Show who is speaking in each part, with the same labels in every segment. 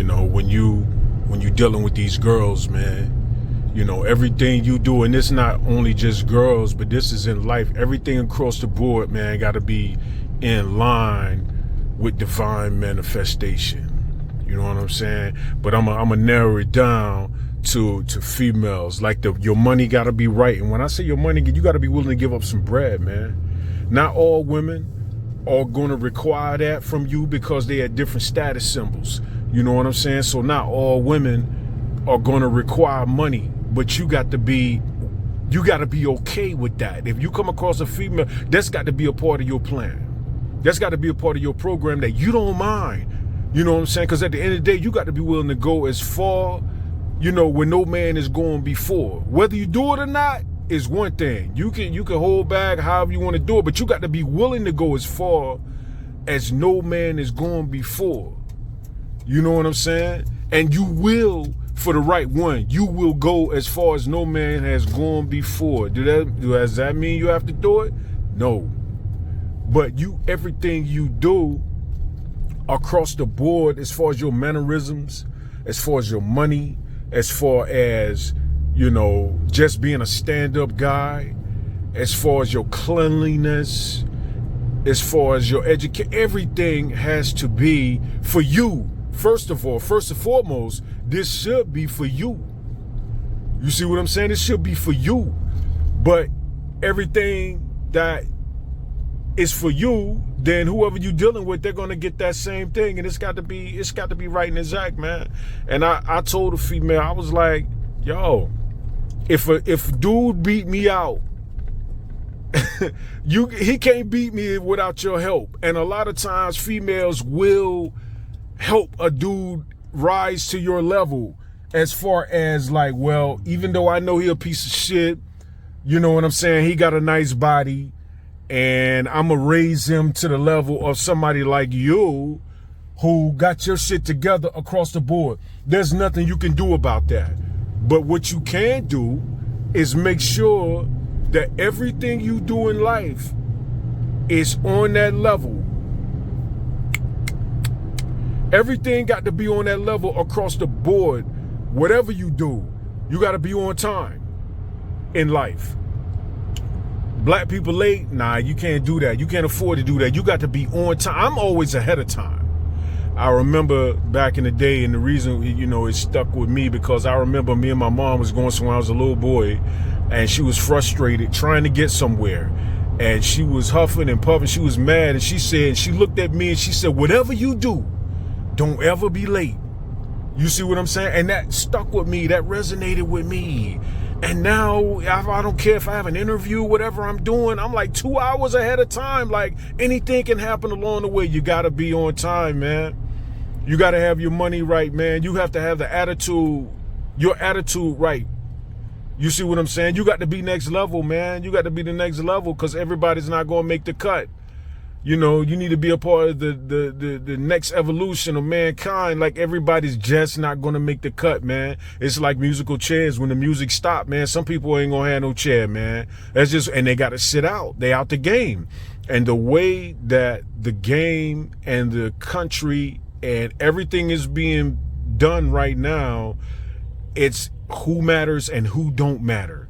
Speaker 1: when you dealing with these girls, man, everything you do, and it's not only just girls, but this is in life, everything across the board, man, got to be in line with divine manifestation. You know what I'm saying? But I'm gonna narrow it down to females. Like your money got to be right. And when I say your money, you got to be willing to give up some bread, man. Not all women are going to require that from you because they have different status symbols. You know what I'm saying? So not all women are going to require money, but you got to be okay with that. If you come across a female, that's got to be a part of your plan. That's got to be a part of your program that you don't mind. You know what I'm saying? Because at the end of the day, you got to be willing to go as far, where no man is going before. Whether you do it or not is one thing. You can hold back however you want to do it, but you got to be willing to go as far as no man is going before. You know what I'm saying? And you will, for the right one, you will go as far as no man has gone before. Does that mean you have to do it? No. But everything you do across the board, as far as your mannerisms, as far as your money, as far as, just being a stand-up guy, as far as your cleanliness, as far as your education, everything has to be for you. First and foremost, this should be for you. You see what I'm saying? It should be for you. But everything that is for you, then whoever you dealing with, they're gonna get that same thing, and it's got to be right and exact, man. And I told a female, I was like, yo, if dude beat me out, he can't beat me without your help. And a lot of times females will help a dude rise to your level, as far as like, well, even though I know he a piece of shit, you know what I'm saying, he got a nice body, and I'm gonna raise him to the level of somebody like you who got your shit together across the board. There's nothing you can do about that. But what you can do is make sure that everything you do in life is on that level. Everything got to be on that level across the board. Whatever you do, you got to be on time in life. Black people late? Nah, you can't do that. You can't afford to do that. You got to be on time. I'm always ahead of time. I remember back in the day, and the reason, it stuck with me, because I remember me and my mom was going somewhere. I was a little boy, and she was frustrated trying to get somewhere. And she was huffing and puffing. She was mad, and she looked at me and she said, whatever you do, don't ever be late. You see what I'm saying? And that stuck with me. That resonated with me. And now I don't care if I have an interview, whatever I'm doing, I'm like 2 hours ahead of time. Like, anything can happen along the way. You got to be on time, man. You got to have your money right, man. You have to have your attitude right. You see what I'm saying? You got to be next level, man. You got to be the next level, because everybody's not going to make the cut. You need to be a part of the next evolution of mankind. Like, everybody's just not going to make the cut, man. It's like musical chairs. When the music stop, man, some people ain't going to have no chair, man. And they got to sit out. They out the game. And the way that the game and the country and everything is being done right now, it's who matters and who don't matter.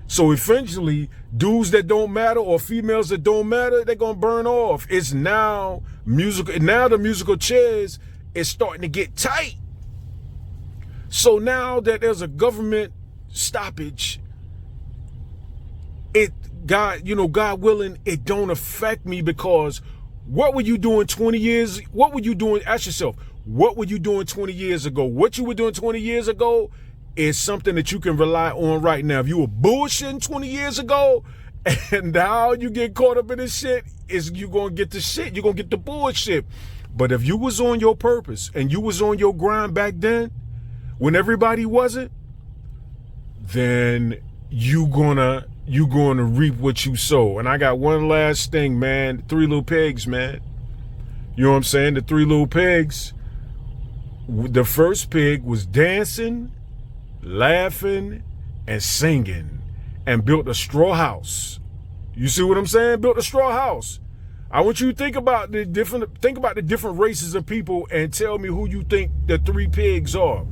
Speaker 1: So eventually, dudes that don't matter or females that don't matter, they're going to burn off. It's now the musical chairs is starting to get tight. So now that there's a government stoppage, God willing, it don't affect me, because what were you doing 20 years? What were you doing? Ask yourself, what were you doing 20 years ago? What you were doing 20 years ago is something that you can rely on right now. If you were bullshitting 20 years ago and now you get caught up in this shit, you're going to get the shit. You're going to get the bullshit. But if you was on your purpose and you was on your grind back then, when everybody wasn't, then you gonna reap what you sow. And I got one last thing, man. 3 Little Pigs, man. You know what I'm saying? The 3 Little Pigs. The first pig was dancing, laughing, and singing, and built a straw house. You see what I'm saying? Built a straw house. I want you to think about the different races of people and tell me who you think the three pigs are.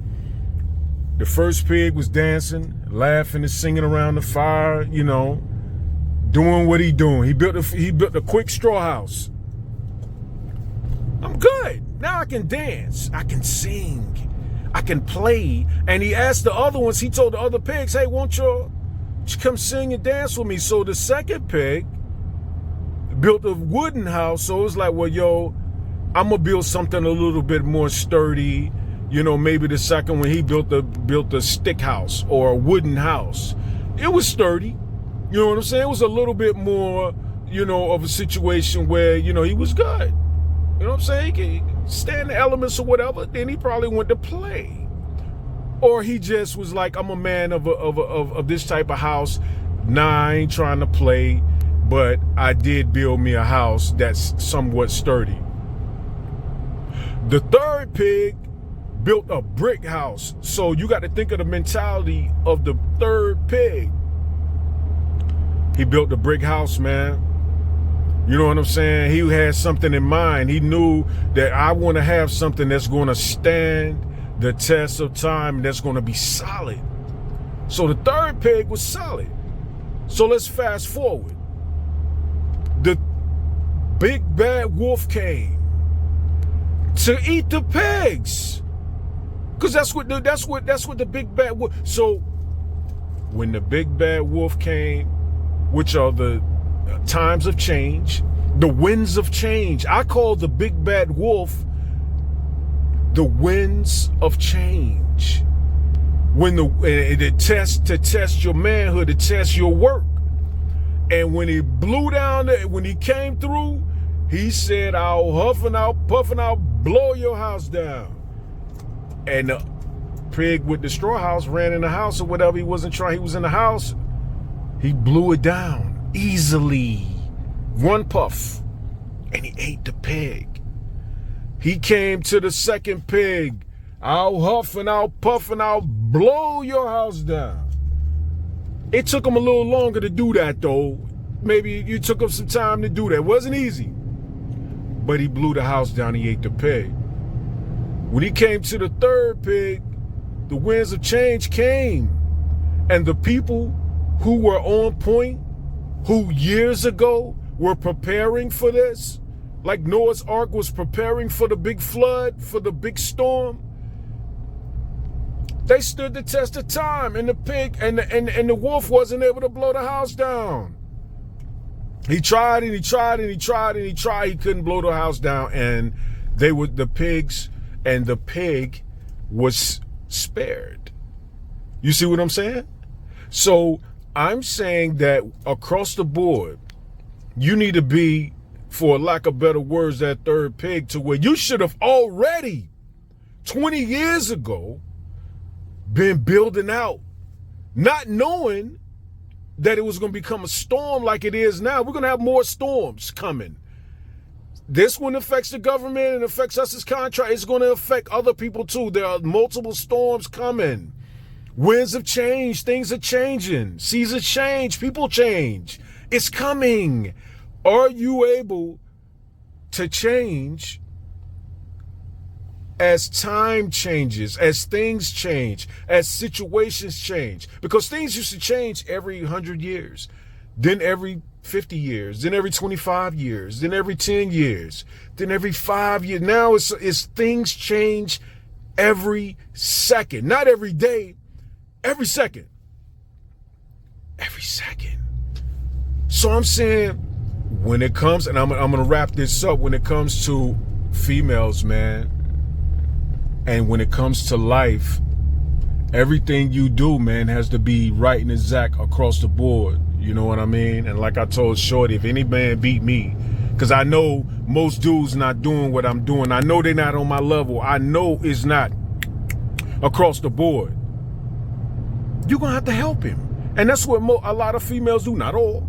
Speaker 1: The first pig was dancing, laughing and singing around the fire, you know, doing what he doing. He built a quick straw house. I'm good. Now I can dance. I can sing. I can play. And he asked the other ones, he told the other pigs, hey, won't you come sing and dance with me? So the second pig built a wooden house. So it was like, well, yo, I'm gonna build something a little bit more sturdy. You know, maybe the second one he built a stick house or a wooden house. It was sturdy. You know what I'm saying? It was a little bit more, you know, of a situation where, you know, he was good. You know what I'm saying? He could stand the elements or whatever. Then he probably went to play. Or he just was like, I'm a man of this type of house. Nah, I ain't trying to play, but I did build me a house that's somewhat sturdy. The third pig built a brick house. So you got to think of the mentality of the third pig. He built the brick house, man. You know what I'm saying? He had something in mind. He knew that I want to have something that's going to stand the test of time, that's going to be solid. So the third pig was solid. So let's fast forward. The big bad wolf came to eat the pigs. Because that's what the big bad wolf. So when the big bad wolf came, which are the times of change, the winds of change. I call the big bad wolf the winds of change. When to test your manhood, to test your work. And when he blew down, when he came through, he said, I'll huff and I'll puff and I'll blow your house down. And the pig with the straw house ran in the house or whatever. He wasn't trying. He was in the house. He blew it down easily. One puff. And he ate the pig. He came to the second pig. I'll huff and I'll puff and I'll blow your house down. It took him a little longer to do that, though. Maybe you took him some time to do that. It wasn't easy. But he blew the house down. He ate the pig. When he came to the third pig, the winds of change came. And the people who were on point, who years ago were preparing for this, like Noah's Ark was preparing for the big flood, for the big storm, they stood the test of time, and the pig and the wolf wasn't able to blow the house down. He tried and he tried and he tried and he tried. He couldn't blow the house down, and the pigs, and the pig was spared. You see what I'm saying? So I'm saying that across the board, you need to be, for lack of better words, that third pig, to where you should have already 20 years ago been building out, not knowing that it was going to become a storm like it is now. We're going to have more storms coming. This one affects the government and affects us as contractors. It's going to affect other people too. There are multiple storms coming. Winds have changed. Things are changing. Seasons change. People change. It's coming. Are you able to change as time changes, as things change, as situations change? Because things used to change every 100 years, then every 50 years, then every 25 years, then every 10 years, then every 5 years. Now it's things change every second, not every day, every second. Every second. So I'm saying, when it comes, and I'm gonna wrap this up, when it comes to females, man, and when it comes to life, everything you do, man, has to be right and exact across the board. You know what I mean? And like I told Shorty, if any man beat me, because I know most dudes not doing what I'm doing. I know they're not on my level. I know it's not across the board. You're going to have to help him. And that's what a lot of females do. Not all,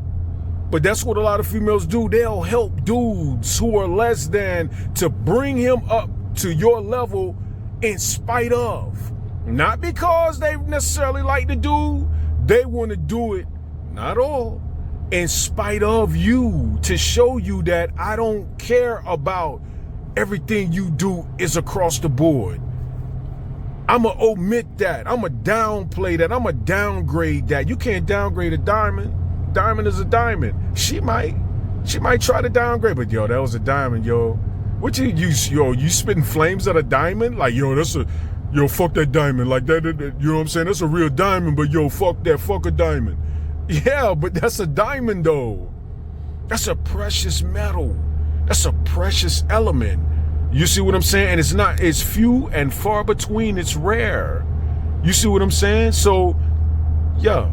Speaker 1: but that's what a lot of females do. They'll help dudes who are less than to bring him up to your level in spite of. Not because they necessarily like the dude. They want to do it, not all, in spite of you, to show you that I don't care about everything you do is across the board. I'ma omit that. I'ma downplay that. I'ma downgrade that. You can't downgrade a diamond. Diamond is a diamond. She might try to downgrade, but yo, that was a diamond, yo. What you spitting flames at a diamond? Like, yo, fuck that diamond. Like that, you know what I'm saying? That's a real diamond, but yo, fuck that, fuck a diamond. Yeah, but that's a diamond though. That's a precious metal. That's a precious element. You see what I'm saying? And it's few and far between. It's rare. You see what I'm saying? So, yeah,